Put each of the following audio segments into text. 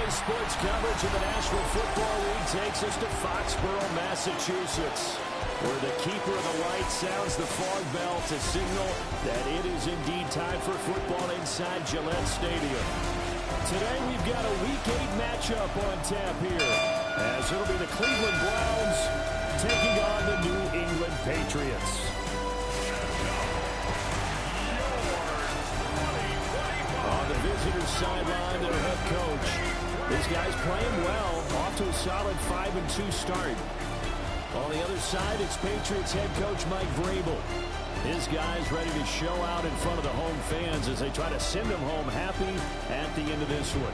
Today's sports coverage of the National Football League takes us to Foxborough, Massachusetts, where the keeper of the light sounds the fog bell to signal that it is indeed time for football inside Gillette Stadium. Today we've got a Week 8 matchup on tap here, as it'll be the Cleveland Browns taking on the New England Patriots. On the visitors' sideline, their head coach. This guy's playing well, off to a solid 5-2 start. On the other side, it's Patriots head coach Mike Vrabel. His guys ready to show out in front of the home fans as they try to send them home happy at the end of this one.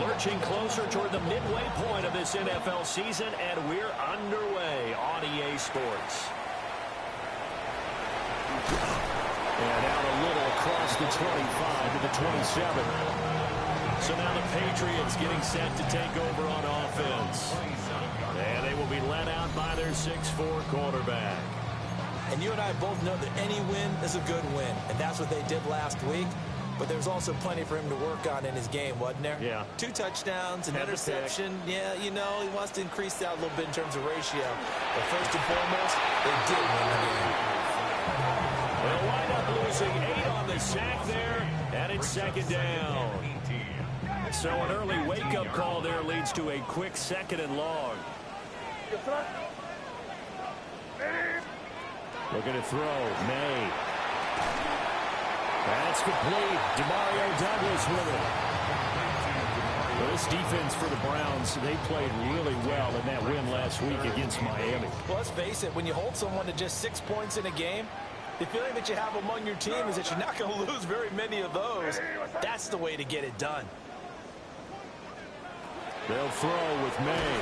Lurching closer toward the midway point of this NFL season, and we're underway on EA Sports. And out a little across the 25 to the 27. So now the Patriots getting set to take over on offense. And they will be led out by their 6'4" quarterback. And you and I both know that any win is a good win. And that's what they did last week. But there's also plenty for him to work on in his game, wasn't there? Yeah. 2 touchdowns, an interception. Yeah, you know, he wants to increase that a little bit in terms of ratio. But first and foremost, they did win the game. They'll wind up losing 8 on the sack there, and it's second down. So an early wake-up call there leads to a quick 2nd and long. Looking to throw, May. That's complete. Demario Douglas with it. Well, this defense for the Browns, they played really well in that win last week against Miami. Well, let's face it, when you hold someone to just 6 points in a game, the feeling that you have among your team is that you're not going to lose very many of those. That's the way to get it done. They'll throw with May.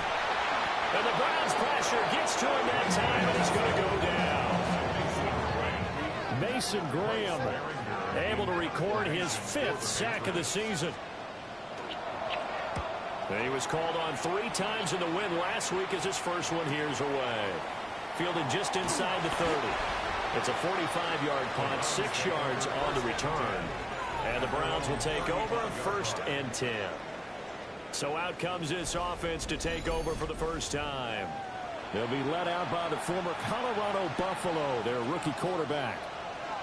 And the Browns pressure gets to him that time, and he's going to go down. Mason Graham able to record his 5th sack of the season. He was called on 3 times in the win last week as his first one here's away. Fielded just inside the 30. It's a 45-yard punt, 6 yards on the return. And the Browns will take over 1st and 10. So out comes this offense to take over for the first time. They'll be led out by the former Colorado Buffalo, their rookie quarterback.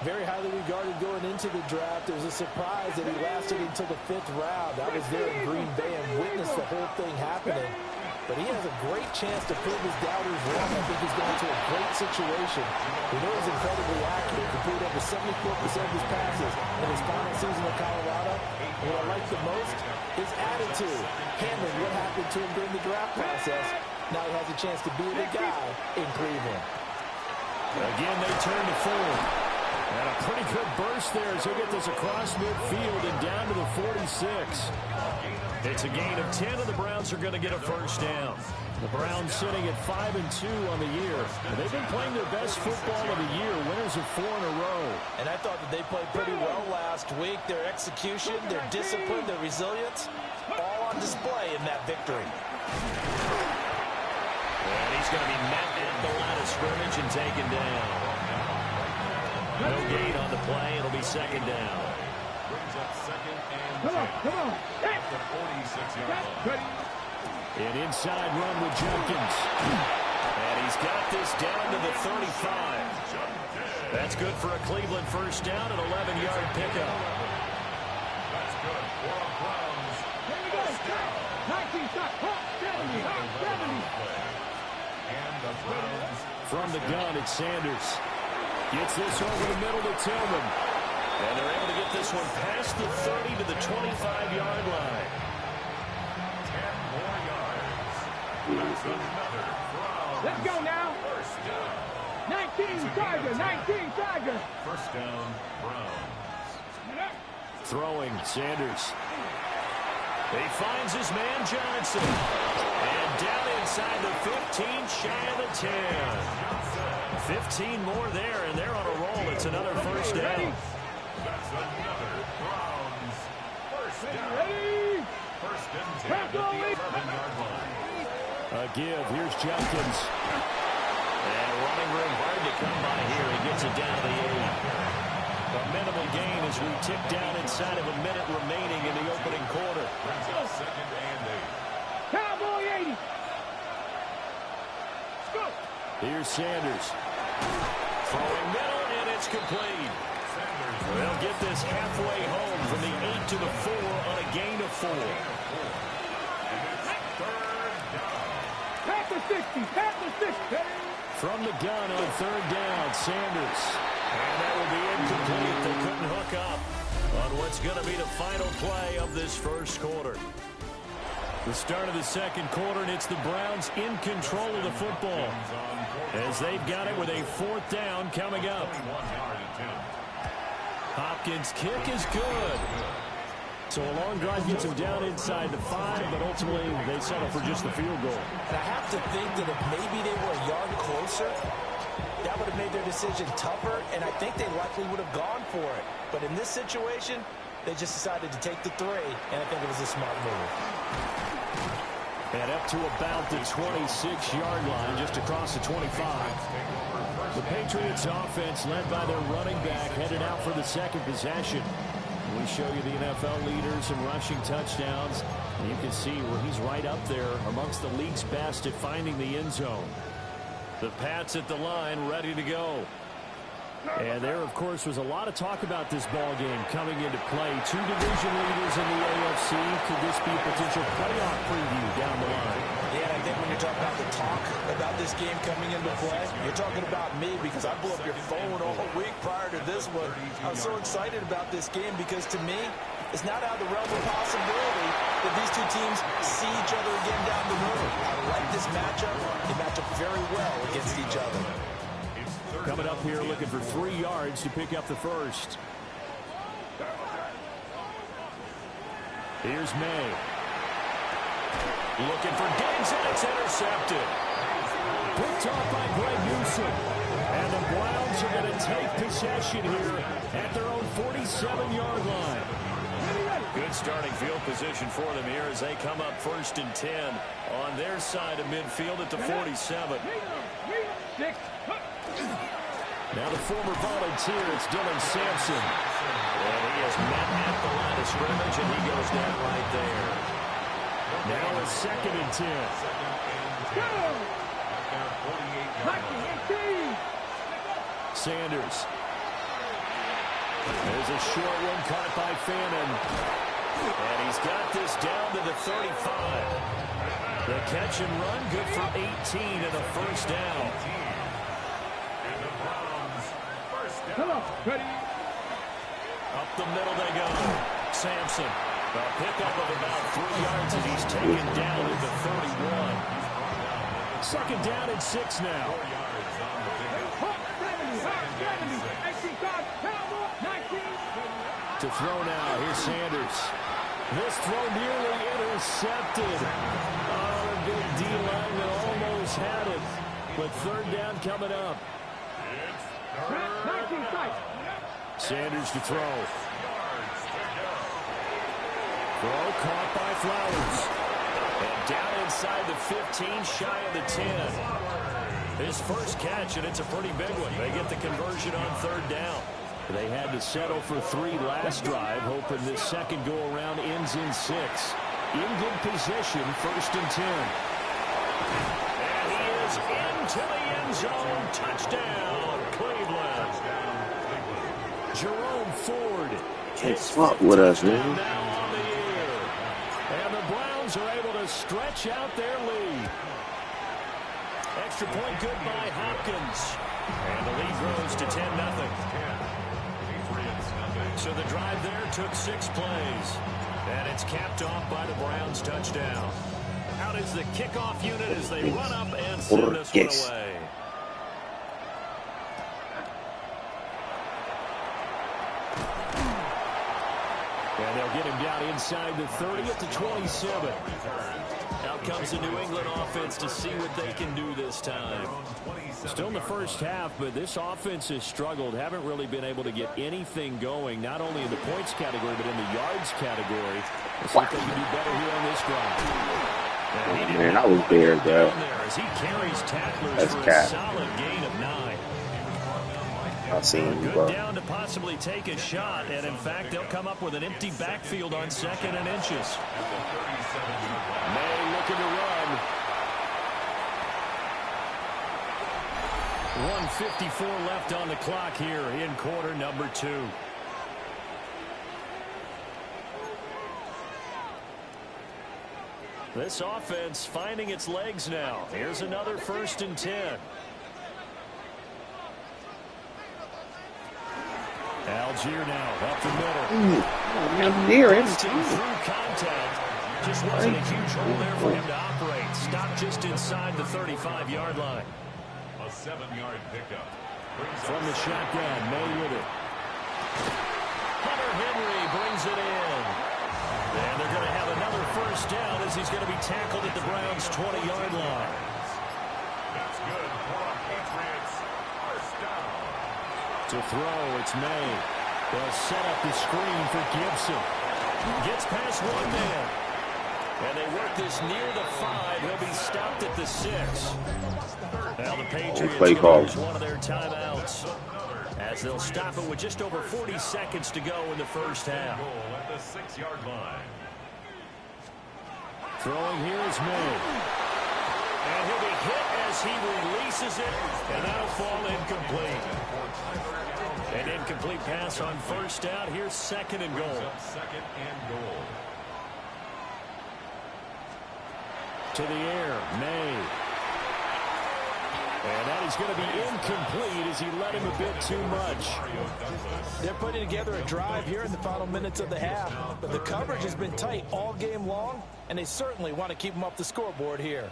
Very highly regarded going into the draft. It was a surprise that he lasted until the 5th round. I was there in Green Bay and witnessed the whole thing happening. But he has a great chance to prove his doubters wrong. I think he's going into a great situation. We know he's incredibly accurate. Completed over 74% of his passes in his final season with Colorado. And what I like the most, his attitude. Handling what happened to him during the draft process. Now he has a chance to be the guy in Cleveland. Again, they turn to forward. And a pretty good burst there as he'll get this across midfield and down to the 46. It's a gain of 10, and the Browns are going to get a first down. The Browns sitting at 5-2 on the year. And they've been playing their best football of the year, winners of 4 in a row. And I thought that they played pretty well last week. Their execution, their discipline, their resilience, all on display in that victory. And he's going to be met at the line of scrimmage and taken down. No gain on the play. It'll be second down. Brings up 2nd and 10. Come on. At the 46-yard line. An inside run with Jenkins. And he's got this down to the 35. That's good for a Cleveland first down, an 11-yard pickup. That's good for a Browns first down. 19 shots. 70. And the Browns. From the gun, it's Sanders. Gets this over the middle to Tillman. And they're able to get this one past the 30 to the 25-yard line. 10 more yards. That's another Browns. Let's go now. First down. 19 Tiger. First down, Browns. Throwing, Sanders. He finds his man Johnson. And down inside the 15, shy of the 10. 15 more there, and they're on a roll. It's another first down. That's another Browns first down. First and 10 at the 11-yard line. A give. Here's Jenkins. And running room hard to come by here. He gets it down to the 8. A minimal gain as we tick down inside of a minute remaining in the opening quarter. Second and 8. Cowboy 80. Let's go. Here's Sanders. Throwing middle, and it's complete. They'll get this halfway home from the 8 to the 4 on a gain of 4. Pat the 60. Pat the 60. From the gun on third down, Sanders. And that will be incomplete. They couldn't hook up on what's going to be the final play of this first quarter. The start of the second quarter, and it's the Browns in control of the football as they've got it with a 4th down coming up. Hopkins' kick is good. So a long drive gets him down inside the 5, but ultimately they settle for just the field goal. And I have to think that if maybe they were a yard closer, that would have made their decision tougher, and I think they likely would have gone for it. But in this situation, they just decided to take the 3, and I think it was a smart move. And up to about the 26-yard line, just across the 25. The Patriots offense led by their running back headed out for the second possession. We show you the NFL leaders in rushing touchdowns. And you can see where he's right up there amongst the league's best at finding the end zone. The Pats at the line ready to go. And there, of course, was a lot of talk about this ball game coming into play. 2 division leaders in the AFC. Could this be a potential playoff preview down the line? Yeah, and I think when you're talking about the talk about this game coming into play, you're talking about me because I blew up your phone all week prior to this one. I was so excited about this game because, to me, it's not out of the realm of possibility that these two teams see each other again down the road. I like this matchup. They match up very well against each other. Coming up here looking for 3 yards to pick up the first. Here's May. Looking for Diggs, and it's intercepted. Picked off by Greg Newsom. And the Browns are going to take possession here at their own 47-yard line. Good starting field position for them here as they come up 1st and 10 on their side of midfield at the 47. Now the former volunteer, it's Dylan Sampson. And he is met at the line of scrimmage, and he goes down right there. Now a 2nd and 10. Sanders. There's a short one caught by Fannin. And he's got this down to the 35. The catch and run, good for 18 and a 1st down. Hello, ready? Up the middle they go. Sampson. A pickup of about 3 yards as he's taken down at the 31. 2nd down and 6 now. To throw now. Here's Sanders. This throw nearly intercepted. Oh, a good D-line that almost had it. But 3rd down coming up. Sanders to throw. Throw caught by Flowers. And down inside the 15, shy of the 10. His first catch, and it's a pretty big one. They get the conversion on 3rd down. They had to settle for 3 last drive, hoping this second go-around ends in 6. In good position, 1st and 10. And he is into the end zone. Touchdown, Cleveland. Jerome Ford. Can't swap with us, man. Now on the air. And the Browns are able to stretch out their lead. Extra point good by Hopkins. And the lead grows to 10-0. So the drive there took 6 plays. And it's capped off by the Browns touchdown. Out is the kickoff unit as they run up and send this one away. And they'll get him down inside the 30 at the 27. Out comes the New England offense to see what they can do this time. Still in the first half, but this offense has struggled. Haven't really been able to get anything going, not only in the points category, but in the yards category. Let's see if they can do better here on this drive. Man, I was there, bro. As he carries tacklers That's for a cat. solid gain of 9. I seen you, Good bro. down to possibly take a shot, and in fact, they'll come up with an empty backfield on 2nd and inches. May looking to run. 1:54 left on the clock here in quarter number 2. This offense finding its legs now. Here's another 1st and 10. Algier now up the middle. I'm near him. Busting through contact. Just wasn't a huge hole there for him to operate. Stopped just inside the 35-yard line. A 7-yard pickup. From the shotgun, May with it. Hunter Henry brings it in. And they're going to have another 1st down as he's going to be tackled at the Browns' 20-yard line. That's good for the Patriots. 1st down. To throw, it's May. They'll set up the screen for Gibson. Gets past one man. And they work this near the 5. He'll be stopped at the 6. Now the Patriots Play call. use one of their timeouts as they'll stop it with just over 40 seconds to go in the 1st half. Goal at the 6-yard line. Throwing here is May. And he'll be hit as he releases it, and that'll fall incomplete. An incomplete pass on 1st down. Here's 2nd and goal. 2nd and goal. To the air, May. And that is going to be incomplete as he led him a bit too much. They're putting together a drive here in the final minutes of the half. But the coverage has been tight all game long, and they certainly want to keep them off the scoreboard here.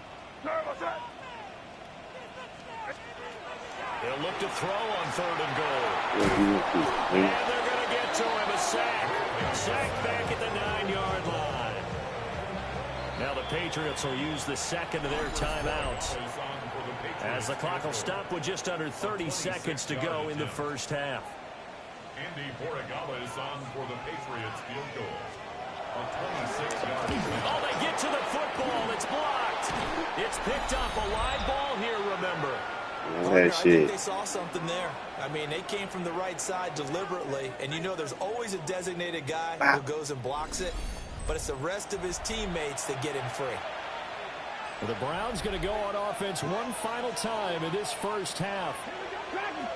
They'll look to throw on 3rd and goal. And they're going to get to him. A sack. Sack back at the 9-yard line. Now the Patriots will use the 2nd of their timeouts as the clock will stop with just under 30 seconds to go in the 1st half. Andy Borregala is on for the Patriots field goal. A 26-yard Oh, they get to the football. It's blocked. It's picked up. A live ball here, remember. I think they saw something there. I mean, they came from the right side deliberately, and you know there's always a designated guy who goes and blocks it, but it's the rest of his teammates that get him free. The Browns going to go on offense one final time in this 1st half.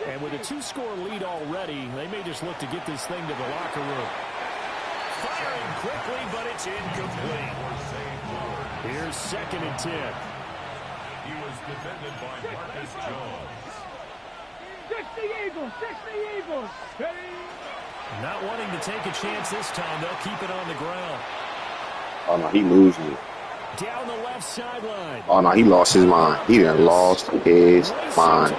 And with a 2-score lead already, they may just look to get this thing to the locker room. Firing quickly, but it's incomplete. Here's 2nd and 10. He was defended by Marcus Jones. 60 Eagles, 60 Eagles. Not wanting to take a chance this time, they'll keep it on the ground. Oh, no, he losing it. Down the left sideline. Oh, no, he lost his mind. He done lost his mind.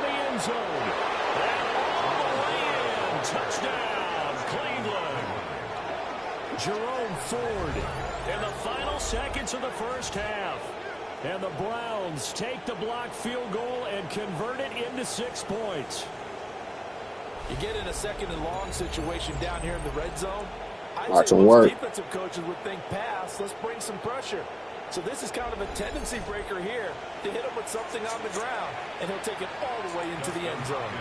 Touchdown, Cleveland. Jerome Ford in the final seconds of the 1st half. And the Browns take the blocked field goal and convert it into 6 points. You get in a 2nd and long situation down here in the red zone. Watch them work. Defensive coaches would think pass. Let's bring some pressure. So this is kind of a tendency breaker here to hit him with something on the ground, and he'll take it all the way into the end zone.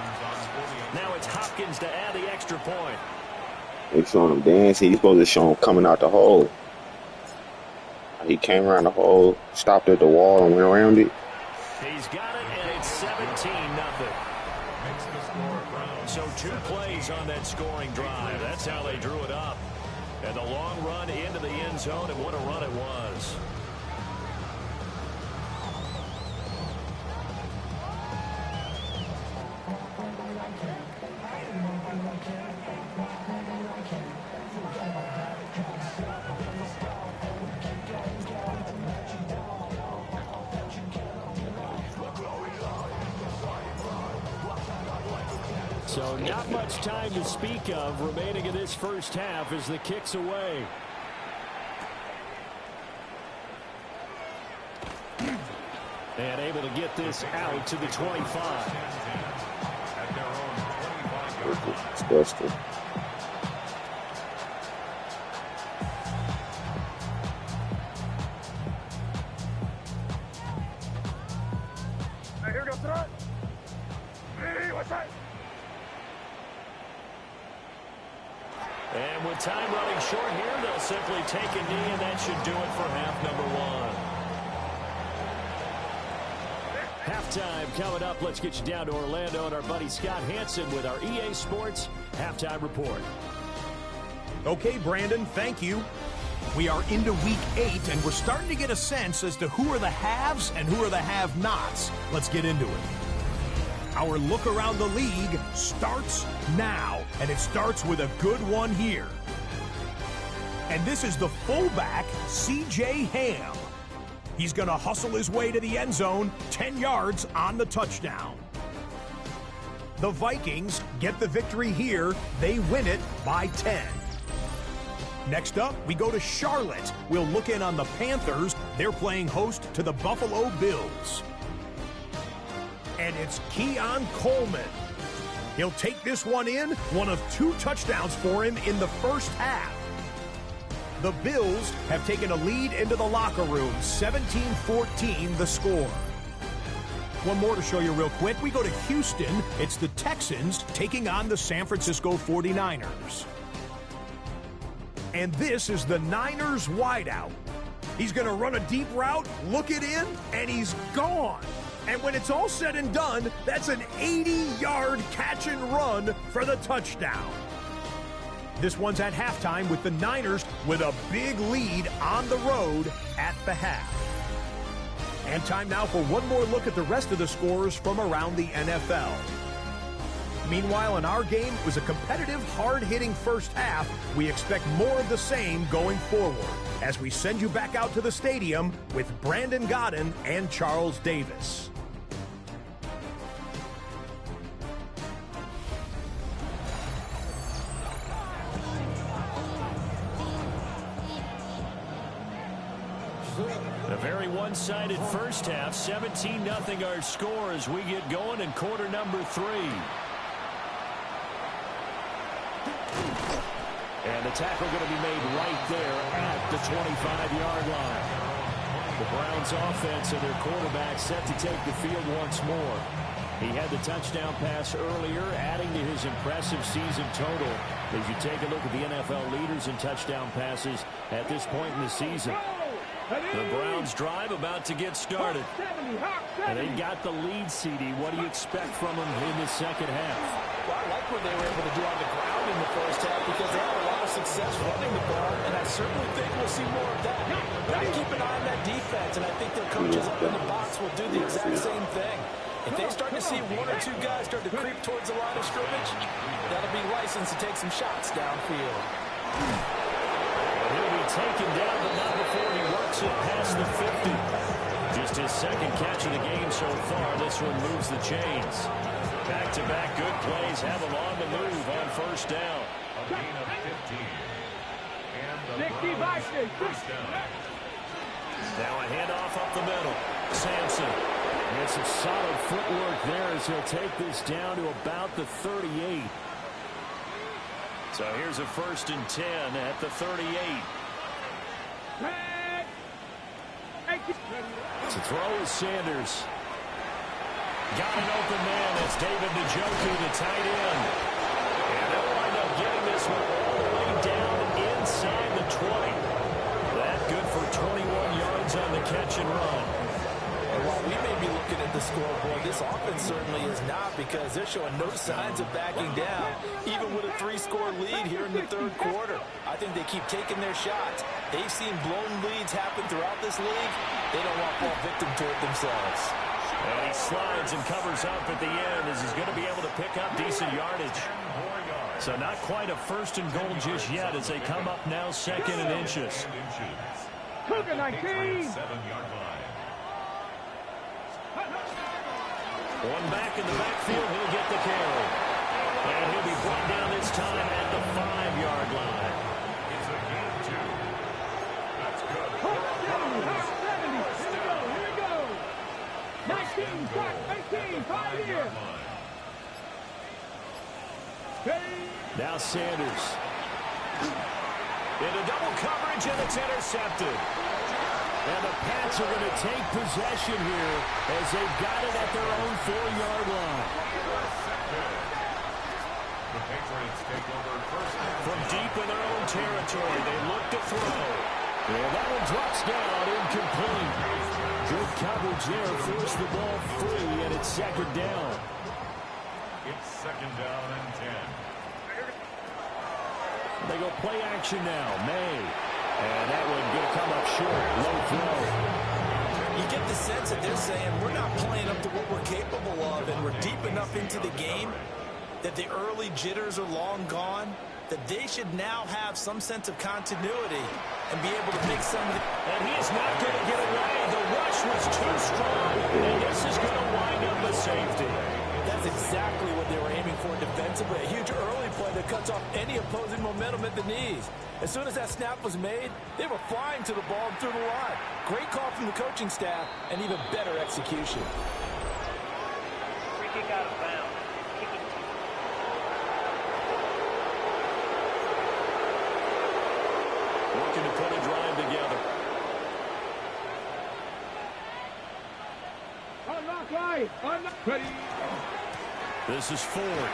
Now it's Hopkins to add the extra point. They showing him dancing. He's supposed to show him coming out the hole. He came around the hole, stopped at the wall, and went around it. He's got it, and it's 17-0. So 2 plays on that scoring drive. That's how they drew it up. And the long run into the end zone, and what a run it was. So not much time to speak of remaining in this 1st half as the kick's away. And able to get this out to the 25. Disgusting. And with time running short here, they'll simply take a knee, and that should do it for half number one. Halftime coming up. Let's get you down to Orlando and our buddy Scott Hansen with our EA Sports Halftime Report. Okay, Brandon, thank you. We are into week 8, and we're starting to get a sense as to who are the haves and who are the have-nots. Let's get into it. Our look around the league starts now, and it starts with a good one here. And this is the fullback, C.J. Ham. He's going to hustle his way to the end zone, 10 yards on the touchdown. The Vikings get the victory here. They win it by 10. Next up, we go to Charlotte. We'll look in on the Panthers. They're playing host to the Buffalo Bills. And it's Keon Coleman. He'll take this one in, one of 2 touchdowns for him in the first half. The Bills have taken a lead into the locker room, 17-14 the score. One more to show you real quick. We go to Houston. It's the Texans taking on the San Francisco 49ers. And this is the Niners wideout. He's going to run a deep route, look it in, and he's gone. And when it's all said and done, that's an 80-yard catch and run for the touchdown. This one's at halftime with the Niners with a big lead on the road at the half. And time now for one more look at the rest of the scores from around the NFL. Meanwhile, in our game, it was a competitive, hard-hitting first half. We expect more of the same going forward as we send you back out to the stadium with Brandon Godden and Charles Davis. A very one-sided first half, 17-0 our score as we get going in quarter number 3. And the tackle going to be made right there at the 25-yard line. The Browns offense and their quarterback set to take the field once more. He had the touchdown pass earlier, adding to his impressive season total as you take a look at the NFL leaders in touchdown passes at this point in the season. The Browns drive about to get started. And they got the lead, CD. What do you expect from them in the second half? Well, I like what they were able to do on the ground in the first half because they had a lot of success running the ball, and I certainly think we'll see more of that. But I keep an eye on that defense, and I think their coaches up in the box will do the exact same thing. If they start to see 1 or 2 guys start to creep towards the line of scrimmage, that'll be license to take some shots downfield. He'll be taken down, but not before he works it past the 50. Just his second catch of the game so far. This one moves the chains. Back-to-back good plays have him on the move on first down. A gain of 15. And the 60 by 60. first down. Now a handoff up the middle. Sampson gets some solid footwork there as he'll take this down to about the 38. So here's a 1st and 10 at the 38. To throw is Sanders. Got an open man. That's David Njoku, the tight end. And they'll wind up getting this one all the way down inside the 20. That good for 21 yards on the catch and run. And while we may be looking at the scoreboard, this offense certainly is not because they're showing no signs of backing down, even with a 3-score lead here in the third quarter. I think they keep taking their shots. They've seen blown leads happen throughout this league. They don't want to fall victim to it themselves. And he slides and covers up at the end as he's going to be able to pick up decent yardage. So not quite a 1st and goal just yet as they come up now 2nd and inches. Cougar 19. One back in the backfield, he'll get the carry. And he'll be brought down this time at the 5-yard line. It's a gain of 2. That's good. 70. Here we go. 19, 5 here. Now Sanders. Into double coverage, and it's intercepted. And the Pats are going to take possession here as they've got it at their own 4-yard line. The Patriots take over first down. From deep in their own territory, they look to throw. And that one drops down, incomplete. Good coverage there, forced the ball free, and it's second down. It's second down and 10. They go play action now. May. And that one going to come up short. Low throw. You get the sense that they're saying we're not playing up to what we're capable of, and we're deep enough into the game that the early jitters are long gone, that they should now have some sense of continuity and be able to make some of the... And he is not going to get away. The rush was too strong, and this is going to wind up a safety. That's exactly what they were aiming for defensively. A huge early play that cuts off any opposing momentum at the knees. As soon as that snap was made, they were flying to the ball and through the line. Great call from the coaching staff and even better execution. Free kick out of bounds. Working to put a drive together. Unlock right. Unlock. Ready. This is Ford.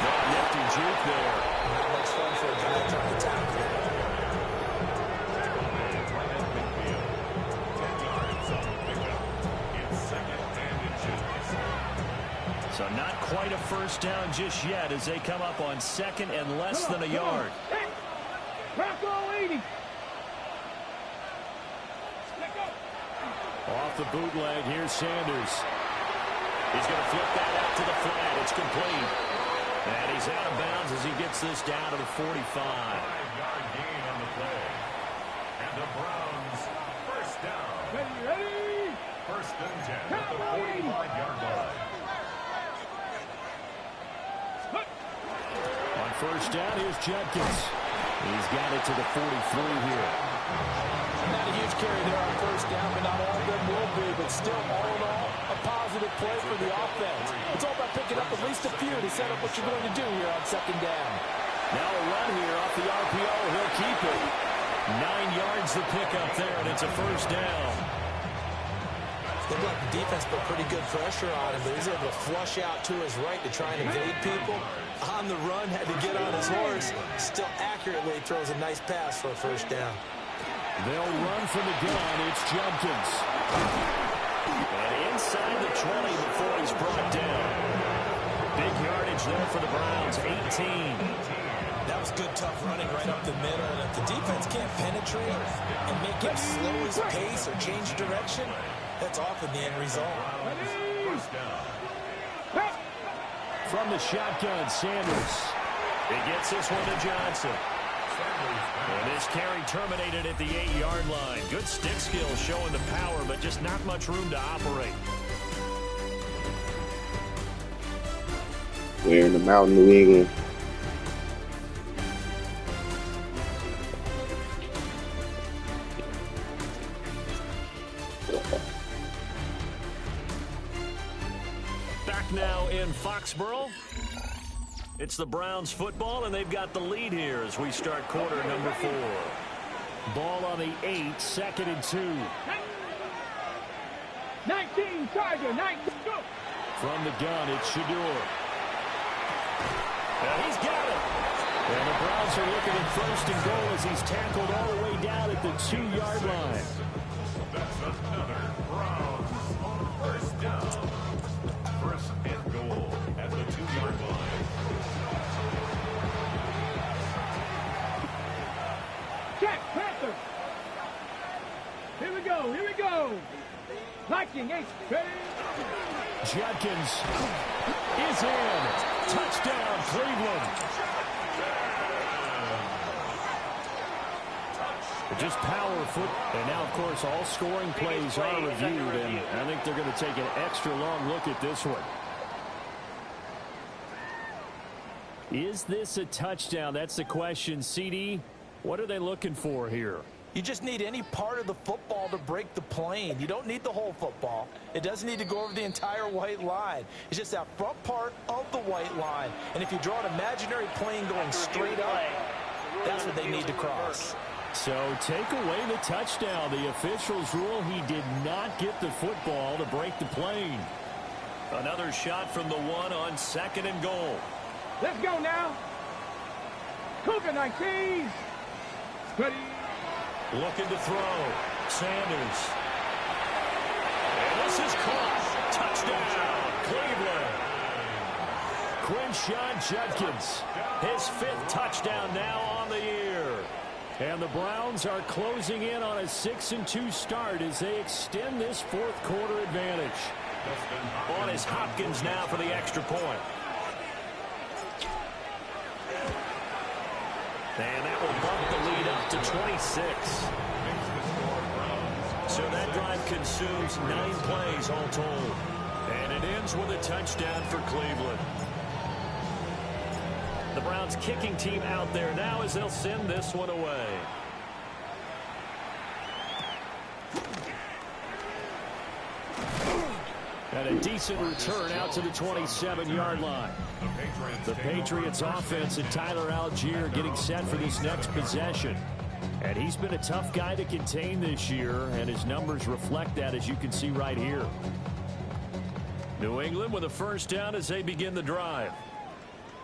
That nifty juke there. Not much fun for a guy trying to tackle it. So not quite a first down just yet as they come up on second and less than a yard. Rocco 80. Off the bootleg, here's Sanders. He's going to flip that out to the flat. It's complete. And he's out of bounds as he gets this down to the 45. 5-yard gain on the play. And the Browns first down. Ready. First and 10 at the 45-yard line. On first down, here's Judkins. He's got it to the 43 here. Not a huge carry there on first down, but not all of them will be. But still, all in all, a positive play for the offense. It's all about picking up at least a few to set up what you're going to do here on second down. Now a run here off the RPO. He'll keep it. 9 yards to pick up there, and it's a first down. They let the defense put pretty good pressure on him, but he's able to flush out to his right to try and evade people. On the run, had to get on his horse. Still accurately throws a nice pass for a first down. They'll run from the gun. It's Judkins. And inside the 20 before he's brought down. Big yardage there for the Browns, 18. That was good, tough running right up the middle. And if the defense can't penetrate and make him slow his pace or change direction, that's often the end result. First down. From the shotgun, Sanders. He gets this one to Johnson. And this carry terminated at the 8-yard line. Good stick skill showing the power, but just not much room to operate. We're in the mountain, New England. Back now in Foxborough. It's the Browns football, and they've got the lead here as we start quarter number 4. Ball on the 8, second and 2. 19, Tiger, 19, go. From the gun, it's Shador. And he's got it. And the Browns are looking at first and goal as he's tackled all the way down at the 2-yard line. That's another Browns first down. First and goal at the 2-yard line. Check, Panther. Here we go, here we go. Viking, 8, ready. Judkins is in. Touchdown, Cleveland. Just power foot. And now, of course, all scoring plays are reviewed, and I think they're going to take an extra long look at this one. Is this a touchdown? That's the question. CD, what are they looking for here? You just need any part of the football to break the plane. You don't need the whole football. It doesn't need to go over the entire white line. It's just that front part of the white line. And if you draw an imaginary plane going straight up, that's what they need to cross. So take away the touchdown. The officials rule he did not get the football to break the plane. Another shot from the 1 on second and goal. Let's go now. Cougar 19. Ready. Looking to throw. Sanders. And this is caught. Touchdown, Cleveland. Quinshon Judkins, his 5th touchdown now on the year. And the Browns are closing in on a 6-2 start as they extend this 4th quarter advantage. On is Hopkins now for the extra point. And that will bump the lead up to 26. So that drive consumes 9 plays all told. And it ends with a touchdown for Cleveland. The Browns kicking team out there now as they'll send this one away. And a decent return out to the 27-yard line. The Patriots offense and Tyler Algier getting set for this next possession. And he's been a tough guy to contain this year, and his numbers reflect that, as you can see right here. New England with a first down as they begin the drive.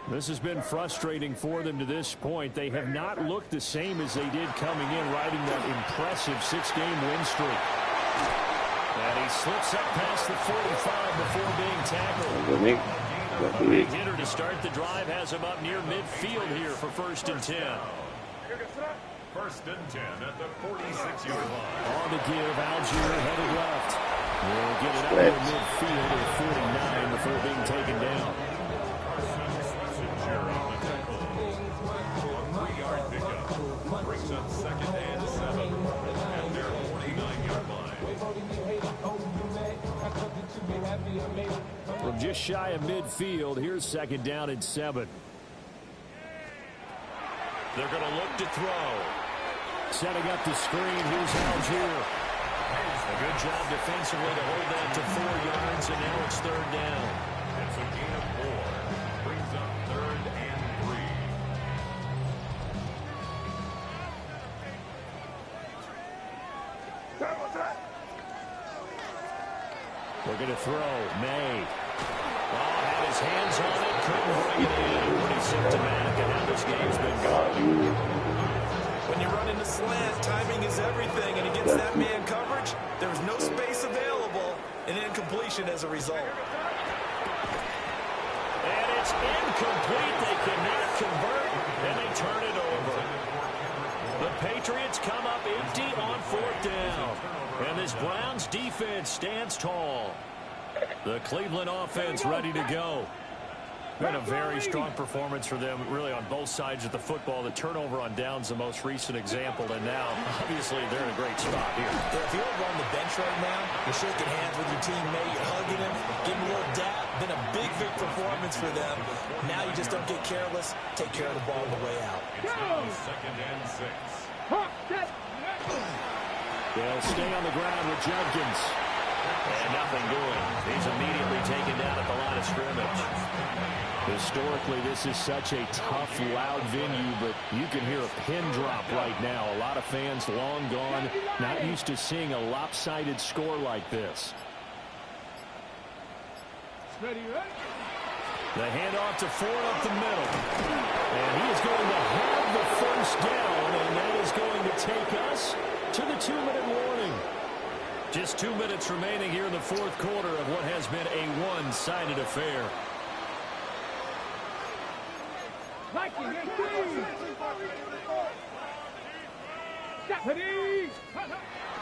This has been frustrating for them to this point. They have not looked the same as they did coming in, riding that impressive 6-game win streak. And he slips up past the 45 before being tackled. A big hitter to start the drive has him up near midfield here for 1st and 10. 1st and 10 at the 46-yard line. On the give, Algier headed left. Will get it up near midfield at 49 before being taken down. Brings up 2nd and 7 at their 49-yard line. From just shy of midfield, here's 2nd down and 7. They're going to look to throw. Setting up the screen, here's Algier. A good job defensively to hold that to 4 yards, and now it's 3rd down. It's a gain of 4. Brings up 3rd and 3. We're going to throw. May. Had his hands on it. Couldn't bring it in. Pretty symptomatic of how this game's been going. When you run into slant, timing is everything, and against that man coverage, there was no space available, and incompletion as a result. And it's incomplete. They cannot convert, and they turn it over. The Patriots come up empty on 4th down. And this Browns defense stands tall. The Cleveland offense ready to go. Been a very strong performance for them, really, on both sides of the football. The turnover on downs, the most recent example, and now, obviously, they're in a great spot here. Yeah, if you're over on the bench right now, you're shaking hands with your teammate, you're hugging him, giving a little dap. Been a big performance for them. Now you just don't get careless. Take care of the ball on the way out. It's now 2nd and 6. They'll stay on the ground with Judkins. And nothing doing. He's immediately taken down at the line of scrimmage. Historically, this is such a tough, loud venue, but you can hear a pin drop right now. A lot of fans long gone, not used to seeing a lopsided score like this. Ready, ready. The handoff to Ford up the middle. And he is going to have the first down, and that is going to take us to the 2-minute warning. Just 2 minutes remaining here in the 4th quarter of what has been a one-sided affair.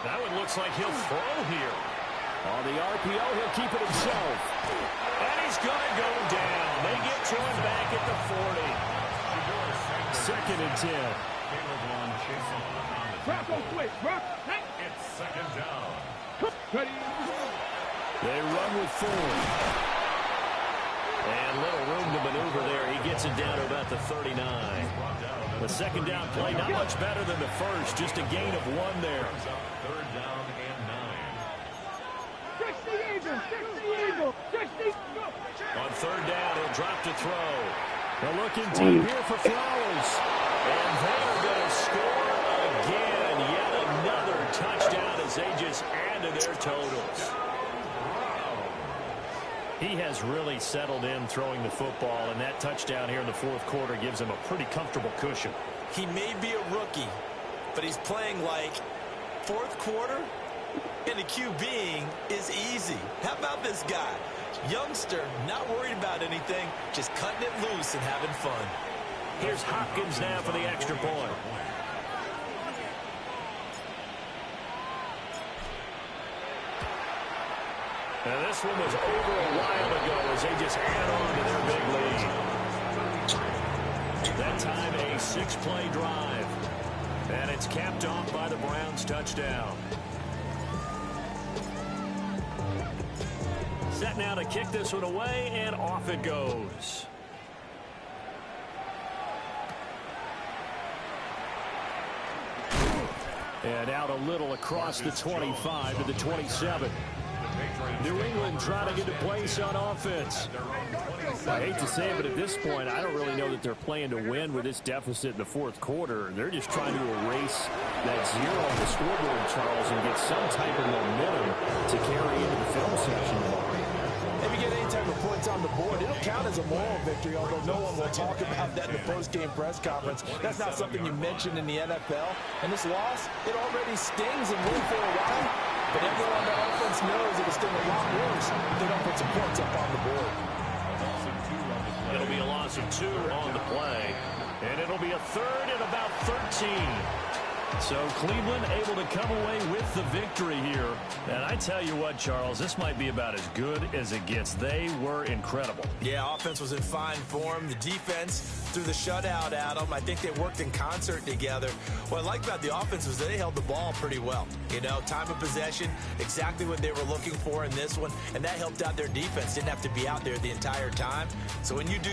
That one looks like he'll throw here. On the RPO, he'll keep it himself. And he's going to go down. They get to him back at the 40. 2nd and 10. It's 2nd down. They run with 4. And little room to maneuver there. He gets it down to about the 39. The 2nd down play, not much better than the first. Just a gain of 1 there. 3rd down and 9. On 3rd down, he'll drop to throw. They're looking deep here for Flowers. And they're going to score again. Yet another touchdown as they just add to their totals. He has really settled in throwing the football, and that touchdown here in the fourth quarter gives him a pretty comfortable cushion. He may be a rookie, but he's playing like fourth quarter, and the QBing is easy. How about this guy? Youngster, not worried about anything, just cutting it loose and having fun. Here's Hopkins now for the extra point. Now this one was over a while ago as they just add on to their big lead. That time a 6-play drive. And it's capped off by the Browns touchdown. Set now to kick this one away, and off it goes. And out a little across the 25 to the 27. New England trying to get a place on offense. I hate to say it, but at this point, I don't really know that they're playing to win with this deficit in the fourth quarter. They're just trying to erase that zero on the scoreboard, Charles, and get some type of momentum to carry into the film section tomorrow. If you get any type of points on the board, it'll count as a moral victory, although no one will talk about that in the post-game press conference. That's not something you mention in the NFL. And this loss, it already stings and will for a while. But everyone on the offense knows it'll sting a lot worse if they don't put some points up on the board. It'll be a loss of 2 on the play. And it'll be a third and about 13. So Cleveland able to come away with the victory here. And I tell you what, Charles, this might be about as good as it gets. They were incredible. Yeah, offense was in fine form. The defense threw the shutout at them. I think they worked in concert together. What I like about the offense was they held the ball pretty well. You know, time of possession, exactly what they were looking for in this one. And that helped out their defense. Didn't have to be out there the entire time. So when you do